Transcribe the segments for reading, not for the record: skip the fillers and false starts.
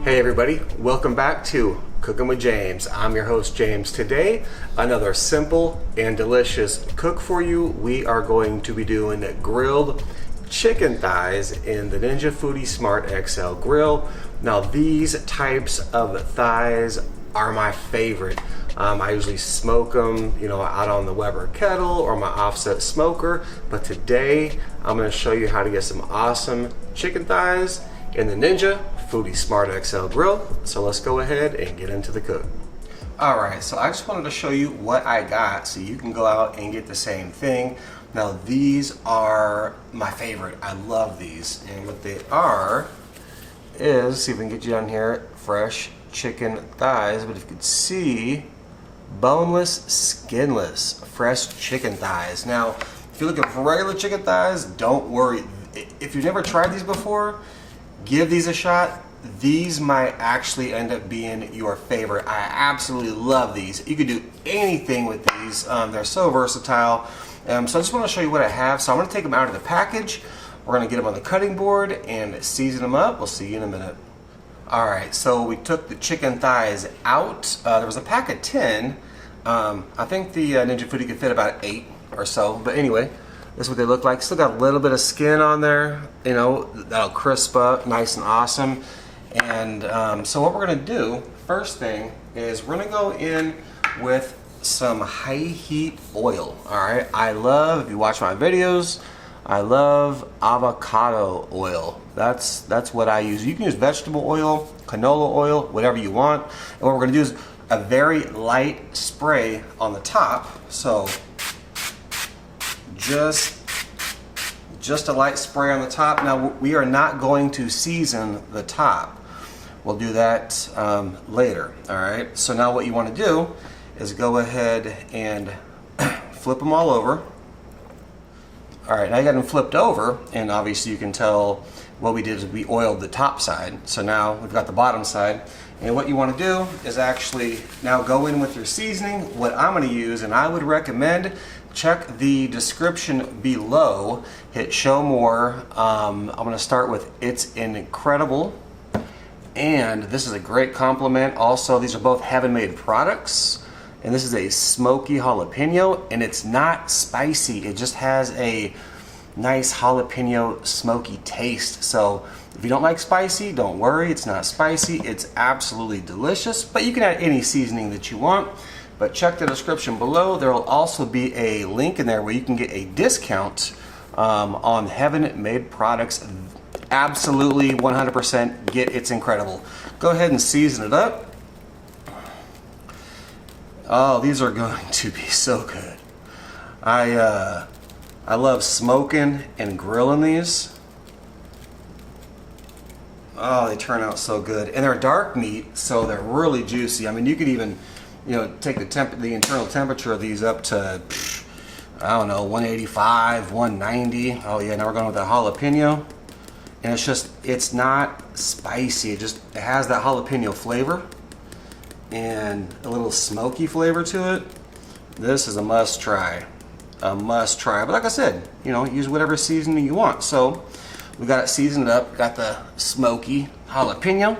Hey everybody, welcome back to Cooking with James. I'm your host James. Today, another simple and delicious cook for you. We are going to be doing grilled chicken thighs in the Ninja Foodi Smart XL grill. Now these types of thighs are my favorite. I usually smoke them, out on the Weber kettle or my offset smoker. But today, I'm going to show you how to get some awesome chicken thighs in the Ninja Foodi Smart XL grill. So let's go ahead and get into the cook. Alright, so I just wanted to show you what I got so you can go out and get the same thing. Now these are my favorite. I love these. And what they are is, see if we can get you down here, fresh chicken thighs. But if you could see, boneless, skinless, fresh chicken thighs. Now, if you're looking for regular chicken thighs, don't worry. If you've never tried these before, give these a shot. These might actually end up being your favorite. I absolutely love these. You can do anything with these. They're so versatile. So I just want to show you what I have. So I'm going to take them out of the package. We're going to get them on the cutting board and season them up. We'll see you in a minute. Alright, so we took the chicken thighs out. There was a pack of 10. I think the Ninja Foodi could fit about 8 or so. But anyway, this is what they look like. Still got a little bit of skin on there. That'll crisp up nice and awesome. And so what we're going to do, first thing, is we're going to go in with some high heat oil. Alright, I love, if you watch my videos, I love avocado oil. That's what I use. You can use vegetable oil, canola oil, whatever you want. And what we're going to do is a very light spray on the top. So just a light spray on the top. Now we are not going to season the top. We'll do that later. All right. So now what you want to do is go ahead and flip them all over. Alright, now you got them flipped over, and obviously you can tell what we did is we oiled the top side. So now we've got the bottom side. And what you want to do is actually now go in with your seasoning. What I'm going to use, and I would recommend, check the description below. Hit show more. I'm going to start with It's Incredible. And this is a great compliment. Also, these are both heaven-made products. And this is a smoky jalapeno, and it's not spicy. It just has a nice jalapeno smoky taste. So if you don't like spicy, don't worry, it's not spicy. It's absolutely delicious, but you can add any seasoning that you want. But check the description below. There will also be a link in there where you can get a discount on heaven-made products. Absolutely 100% get It's Incredible. Go ahead and season it up. Oh, these are going to be so good. I love smoking and grilling these. Oh, they turn out so good. And they're dark meat, so they're really juicy. I mean, you could even, take the internal temperature of these up to, I don't know, 185, 190. Oh yeah, now we're going with the jalapeno. And it's not spicy. It has that jalapeno flavor and a little smoky flavor to it. This is a must try. A must try. But like I said, use whatever seasoning you want. So we got it seasoned up. Got the smoky jalapeno.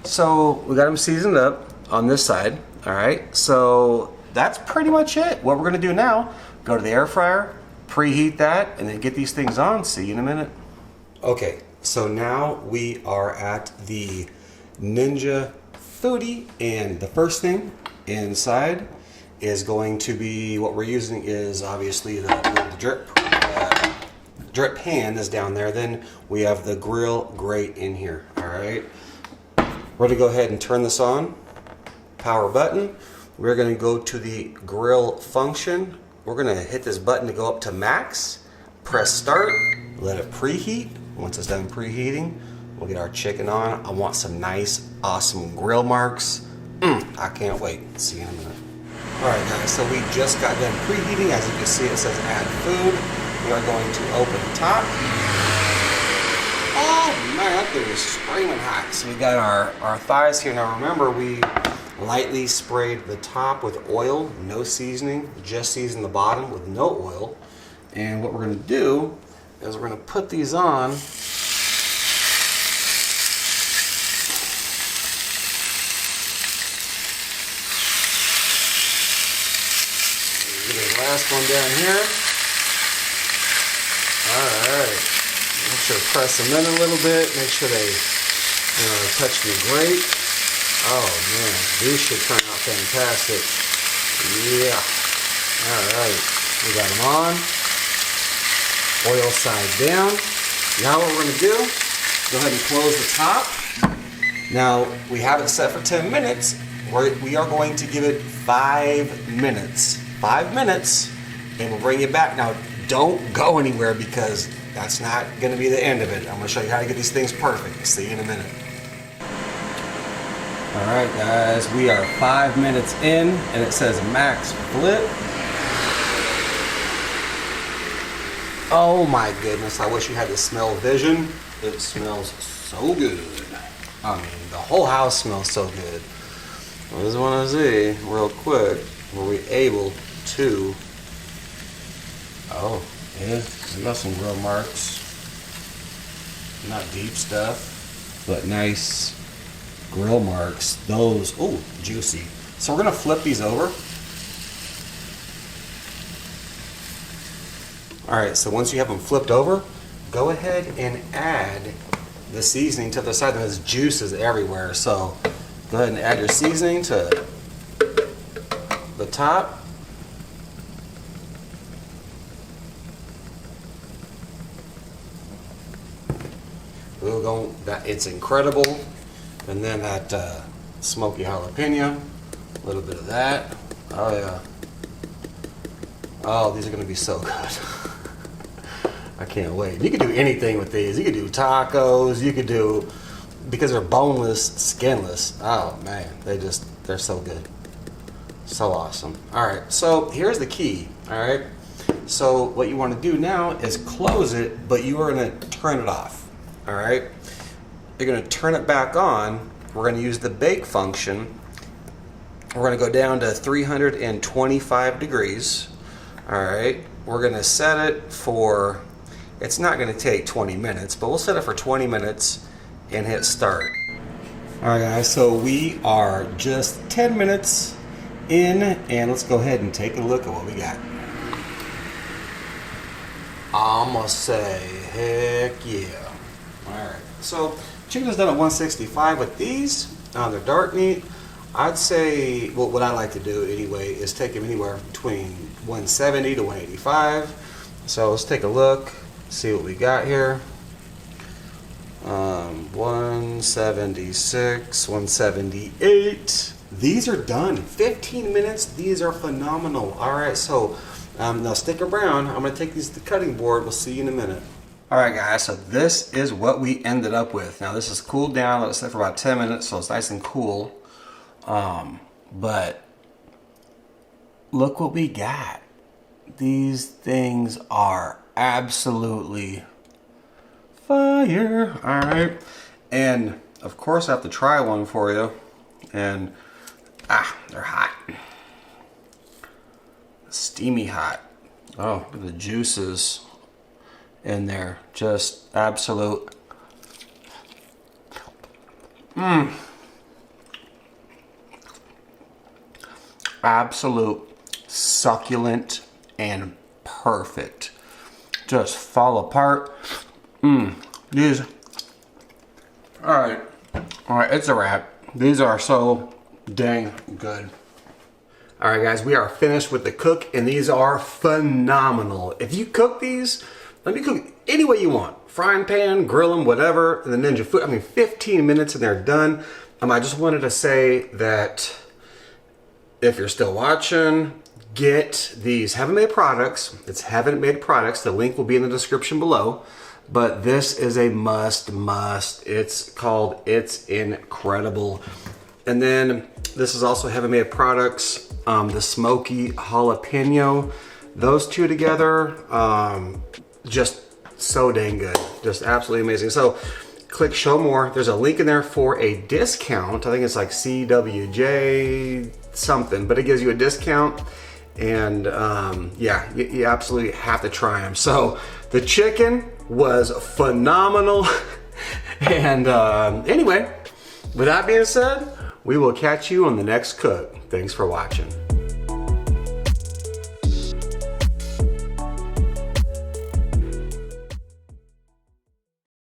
So we got them seasoned up on this side. Alright, so that's pretty much it. What we're going to do now, go to the air fryer, preheat that, and then get these things on. See you in a minute. Okay, so now we are at the Ninja Foodi, and the first thing inside is going to be, what we're using is obviously the drip pan is down there. Then we have the grill grate in here. Alright, we're going to go ahead and turn this on. Power button. We're going to go to the grill function. We're going to hit this button to go up to max. Press start. Let it preheat. Once it's done preheating, we'll get our chicken on. I want some nice, awesome grill marks. I can't wait. See you in a minute. Alright guys, so we just got done preheating. As you can see, it says add food. We are going to open the top. Oh man, that thing is screaming hot. So we got our thighs here. Now remember, we lightly sprayed the top with oil, no seasoning. Just seasoned the bottom with no oil. And what we're going to do is we're going to put these on last one down here. All right. Make sure to press them in a little bit. Make sure they touch the grate. Oh man, these should turn out fantastic. Yeah. All right. We got them on. Oil side down. Now what we're going to do, go ahead and close the top. Now, we have it set for 10 minutes. We are going to give it 5 minutes. 5 minutes, and we'll bring it back. Now, don't go anywhere because that's not going to be the end of it. I'm going to show you how to get these things perfect. See you in a minute. All right, guys, we are 5 minutes in, and it says max flip. Oh my goodness, I wish you had the smell vision. It smells so good. I mean, the whole house smells so good. I just want to see real quick, were we able to, oh yeah, we got some grill marks. Not deep stuff, but nice grill marks. Those, oh, juicy. So we're gonna flip these over. All right, so once you have them flipped over, go ahead and add the seasoning to the side. There's juices everywhere, so go ahead and add your seasoning to the top. It's incredible. And then that smoky jalapeno, a little bit of that. Oh yeah. Oh, these are gonna be so good. I can't wait. You could do anything with these. You could do tacos. You could do, because they're boneless, skinless. Oh man, they're so good. So awesome. All right, so here's the key. All right, so what you want to do now is close it, but you are going to turn it off. All right, you're going to turn it back on. We're going to use the bake function. We're going to go down to 325 degrees. All right, we're going to set it for, it's not going to take 20 minutes, but we'll set it for 20 minutes and hit start. All right, guys, so we are just 10 minutes in, and let's go ahead and take a look at what we got. I'm gonna say, heck yeah. All right, so chicken is done at 165 with these. They're dark meat. I'd say, well, what I like to do anyway is take them anywhere between 170 to 185. So let's take a look, see what we got here. 176, 178. These are done. 15 minutes. These are phenomenal. All right, so now stick around. I'm going to take these to the cutting board. We'll see you in a minute. All right, guys, so this is what we ended up with. Now, this is cooled down. Let's say for about 10 minutes, so it's nice and cool. But look what we got. These things are absolutely fire. All right, and of course I have to try one for you, and they're hot, steamy hot. Oh, the juices in there, just absolute absolute succulent and perfect. Just fall apart. These, all right, it's a wrap. These are so dang good. All right, guys, we are finished with the cook, and these are phenomenal. If you cook these, let me cook any way you want. Frying pan, grill them, whatever, and the Ninja Food. I mean, 15 minutes and they're done. I just wanted to say that if you're still watching, get these Heaven Made products. It's Heaven Made products. The link will be in the description below. But this is a must. It's incredible. And then this is also Heaven Made products. The smoky jalapeno. Those two together, just so dang good. Just absolutely amazing. So click show more. There's a link in there for a discount. I think it's like CWJ something, but it gives you a discount. And yeah, you absolutely have to try them. So the chicken was phenomenal. And anyway, with that being said, we will catch you on the next cook. Thanks for watching.